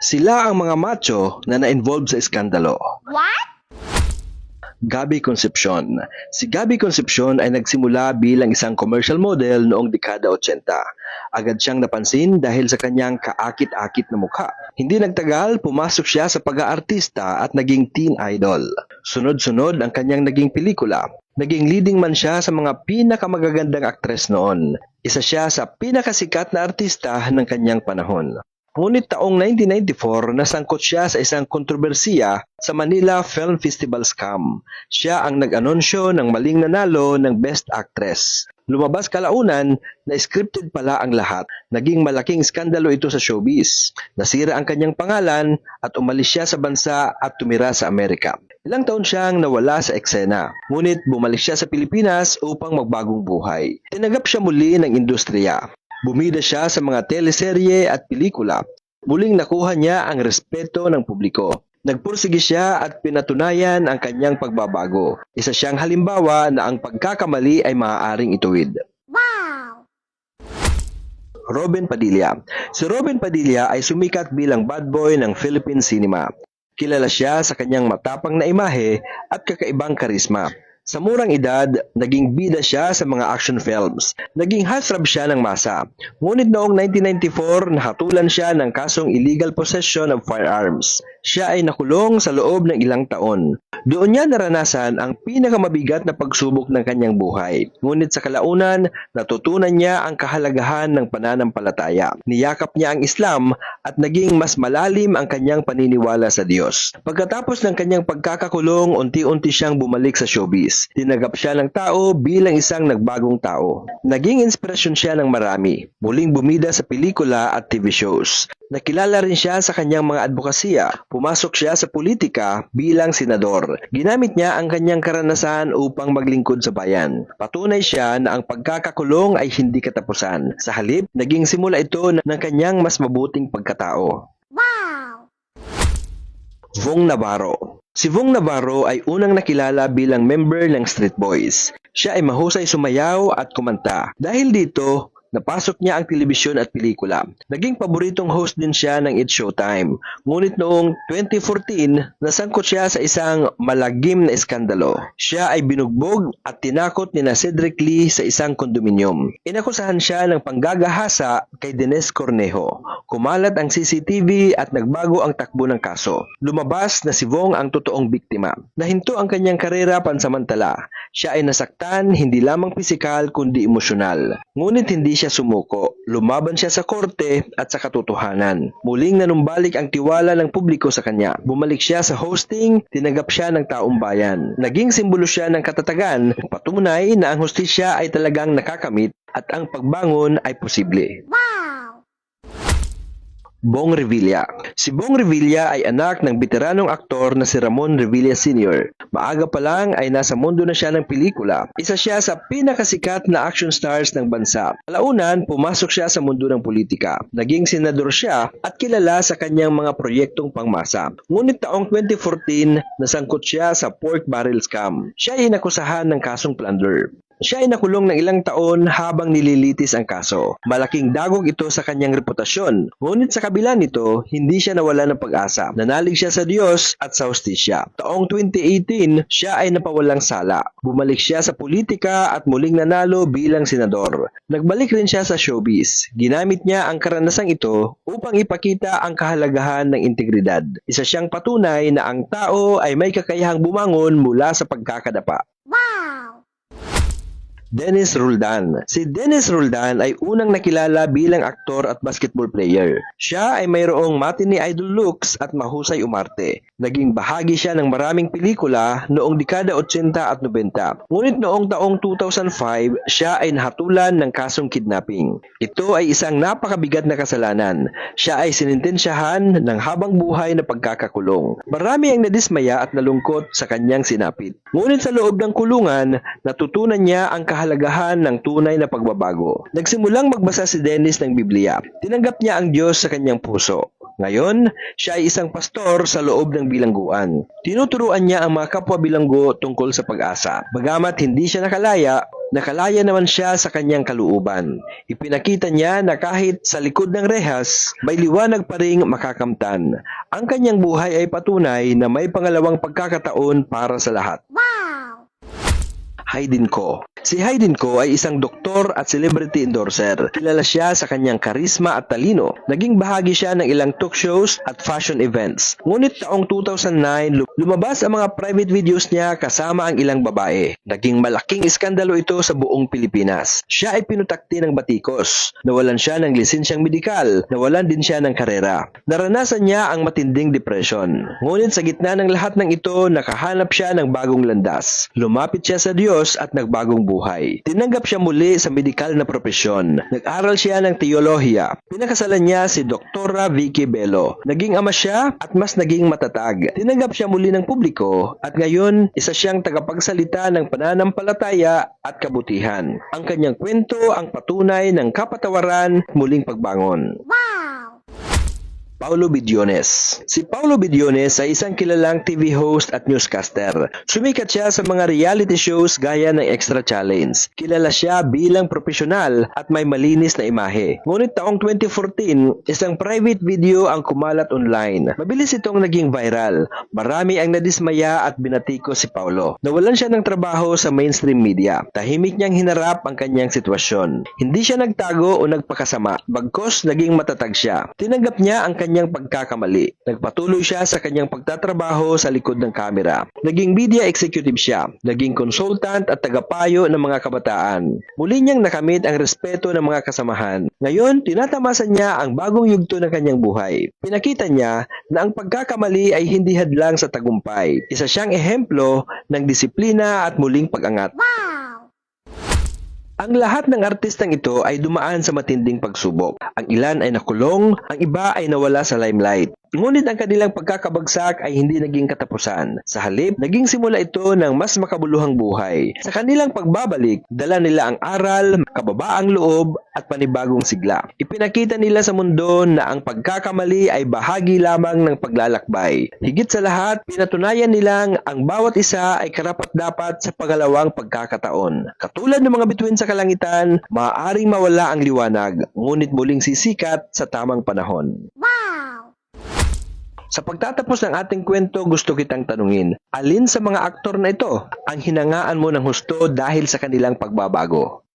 Sila ang mga macho na na-involve sa iskandalo. What? Gabby Concepcion. Si Gabby Concepcion ay nagsimula bilang isang commercial model noong dekada 80. Agad siyang napansin dahil sa kanyang kaakit-akit na mukha. Hindi nagtagal, pumasok siya sa pag-aartista at naging teen idol. Sunod-sunod ang kanyang naging pelikula. Naging leading man siya sa mga pinakamagagandang aktres noon. Isa siya sa pinakasikat na artista ng kanyang panahon. Ngunit taong 1994, nasangkot siya sa isang kontrobersiya sa Manila Film Festival scam. Siya ang nag-anunsyo ng maling nanalo ng Best Actress. Lumabas kalaunan na scripted pala ang lahat. Naging malaking skandalo ito sa showbiz. Nasira ang kanyang pangalan at umalis siya sa bansa at tumira sa Amerika. Ilang taon siyang nawala sa eksena. Ngunit bumalik siya sa Pilipinas upang magbagong buhay. Tinanggap siya muli ng industriya. Bumida siya sa mga teleserye at pelikula. Muling nakuha niya ang respeto ng publiko. Nagpursige siya at pinatunayan ang kanyang pagbabago. Isa siyang halimbawa na ang pagkakamali ay maaaring ituwid. Wow! Robin Padilla. Si Robin Padilla ay sumikat bilang bad boy ng Philippine cinema. Kilala siya sa kanyang matapang na imahe at kakaibang karisma. Sa murang edad, naging bida siya sa mga action films. Naging heartthrob siya ng masa. Ngunit noong 1994, nahatulan siya ng kasong illegal possession of firearms. Siya ay nakulong sa loob ng ilang taon. Doon niya naranasan ang pinakamabigat na pagsubok ng kanyang buhay. Ngunit sa kalaunan, natutunan niya ang kahalagahan ng pananampalataya. Niyakap niya ang Islam at naging mas malalim ang kanyang paniniwala sa Diyos. Pagkatapos ng kanyang pagkakakulong, unti-unti siyang bumalik sa showbiz. Tinanggap siya ng tao bilang isang nagbagong tao. Naging inspirasyon siya ng marami. Muling bumida sa pelikula at TV shows. Nakilala rin siya sa kanyang mga advokasya. Pumasok siya sa politika bilang senador. Ginamit niya ang kanyang karanasan upang maglingkod sa bayan. Patunay siya na ang pagkakakulong ay hindi katapusan. Sa halip, naging simula ito ng kanyang mas mabuting pagkatao. Wow! Vong Navarro. Si Vong Navarro ay unang nakilala bilang member ng Street Boys. Siya ay mahusay sumayaw at kumanta. Dahil dito, napasok niya ang telebisyon at pelikula. Naging paboritong host din siya ng It's Showtime. Ngunit noong 2014, nasangkot siya sa isang malagim na iskandalo. Siya ay binugbog at tinakot ni Cedric Lee sa isang kondominium. Inakusahan siya ng panggagahasa kay Dennis Cornejo. Kumalat ang CCTV at nagbago ang takbo ng kaso. Lumabas na si Vong ang totoong biktima. Nahinto ang kanyang karera pansamantala. Siya ay nasaktan hindi lamang pisikal kundi emosyonal. Ngunit hindi siya sumuko. Lumaban siya sa korte at sa katotohanan. Muling nanumbalik ang tiwala ng publiko sa kanya. Bumalik siya sa hosting, tinanggap siya ng taong bayan. Naging simbolo siya ng katatagan, patunay na ang hustisya ay talagang nakakamit at ang pagbangon ay posible. Wow! Bong Revilla. Si Bong Revilla ay anak ng veteranong aktor na si Ramon Revilla Sr. Maaga pa lang ay nasa mundo na siya ng pelikula. Isa siya sa pinakasikat na action stars ng bansa. Kalaunan, pumasok siya sa mundo ng politika. Naging senador siya at kilala sa kanyang mga proyektong pangmasa. Ngunit taong 2014, nasangkot siya sa pork barrel scam. Siya ay inakusahan ng kasong plunder. Siya ay nakulong ng ilang taon habang nililitis ang kaso. Malaking dagok ito sa kanyang reputasyon. Ngunit sa kabila nito, hindi siya nawala ng pag-asa. Nanalig siya sa Diyos at sa hustisya. Taong 2018, siya ay napawalang sala. Bumalik siya sa politika at muling nanalo bilang senador. Nagbalik rin siya sa showbiz. Ginamit niya ang karanasang ito upang ipakita ang kahalagahan ng integridad. Isa siyang patunay na ang tao ay may kakayahang bumangon mula sa pagkakadapa. Wow! Dennis Roldan. Si Dennis Roldan ay unang nakilala bilang aktor at basketball player. Siya ay mayroong matinee idol looks at mahusay umarte. Naging bahagi siya ng maraming pelikula noong dekada 80 at 90. Ngunit noong taong 2005, siya ay nahatulan ng kasong kidnapping. Ito ay isang napakabigat na kasalanan. Siya ay sinintensyahan ng habang buhay na pagkakakulong. Marami ang nadismaya at nalungkot sa kanyang sinapit. Ngunit sa loob ng kulungan, natutunan niya ang kahalagahan ng tunay na pagbabago. Nagsimulang magbasa si Dennis ng Biblia. Tinanggap niya ang Diyos sa kanyang puso. Ngayon, siya ay isang pastor sa loob ng bilangguan. Tinuturuan niya ang mga kapwa bilanggo tungkol sa pag-asa. Bagamat hindi siya nakalaya, Nakalaya naman siya sa kanyang kalooban. Ipinakita niya na kahit sa likod ng rehas, may liwanag pa ring makakamtan. Ang kanyang buhay ay patunay na may pangalawang pagkakataon para sa lahat. Wow! Hayden Ko. Si Hayden Ko ay isang doktor at celebrity endorser. Kilala siya sa kanyang karisma at talino. Naging bahagi siya ng ilang talk shows at fashion events. Ngunit taong 2009, lumabas ang mga private videos niya kasama ang ilang babae. Naging malaking iskandalo ito sa buong Pilipinas. Siya ay pinutakti ng batikos. Nawalan siya ng lisensyang medikal. Nawalan din siya ng karera. Naranasan niya ang matinding depression. Ngunit sa gitna ng lahat ng ito, nakahanap siya ng bagong landas. Lumapit siya sa Diyos at nagbagong buhay. Tinanggap siya muli sa medikal na propesyon. Nag-aral siya ng teolohiya. Pinakasalan niya si Dr. Vicky Bello. Naging ama siya at mas naging matatag. Tinanggap siya muli ng publiko at ngayon isa siyang tagapagsalita ng pananampalataya at kabutihan. Ang kanyang kwento ang patunay ng kapatawaran at muling pagbangon. Wow! Paulo Bidiones. Si Paulo Bidiones ay isang kilalang TV host at newscaster. Sumikat siya sa mga reality shows gaya ng Extra Challenge. Kilala siya bilang profesional at may malinis na imahe. Ngunit taong 2014, isang private video ang kumalat online. Mabilis itong naging viral. Marami ang nadismaya at binatiko si Paulo. Nawalan siya ng trabaho sa mainstream media. Tahimik niyang hinarap ang kanyang sitwasyon. Hindi siya nagtago o nagpakasama. Bagkos naging matatag siya. Tinanggap niya ang kanyang pagkakamali. Nagpatuloy siya sa kanyang pagtatrabaho sa likod ng kamera. Naging media executive siya. Naging consultant at tagapayo ng mga kabataan. Muli niyang nakamit ang respeto ng mga kasamahan. Ngayon, tinatamasan niya ang bagong yugto ng kanyang buhay. Pinakita niya na ang pagkakamali ay hindi hadlang sa tagumpay. Isa siyang ehemplo ng disiplina at muling pag-angat. Wow! Ang lahat ng artistang ito ay dumaan sa matinding pagsubok. Ang ilan ay nakulong, ang iba ay nawala sa limelight. Ngunit ang kanilang pagkakabagsak ay hindi naging katapusan. Sa halip, naging simula ito ng mas makabuluhang buhay. Sa kanilang pagbabalik, dala nila ang aral, kababaang loob, at panibagong sigla. Ipinakita nila sa mundo na ang pagkakamali ay bahagi lamang ng paglalakbay. Higit sa lahat, pinatunayan nilang ang bawat isa ay karapat-dapat sa pangalawang pagkakataon. Katulad ng mga bituin sa kalangitan, maaaring mawala ang liwanag, ngunit muling sisikat sa tamang panahon. Wow! Sa pagtatapos ng ating kwento, gusto kitang tanungin, alin sa mga aktor na ito ang hinangaan mo ng husto dahil sa kanilang pagbabago?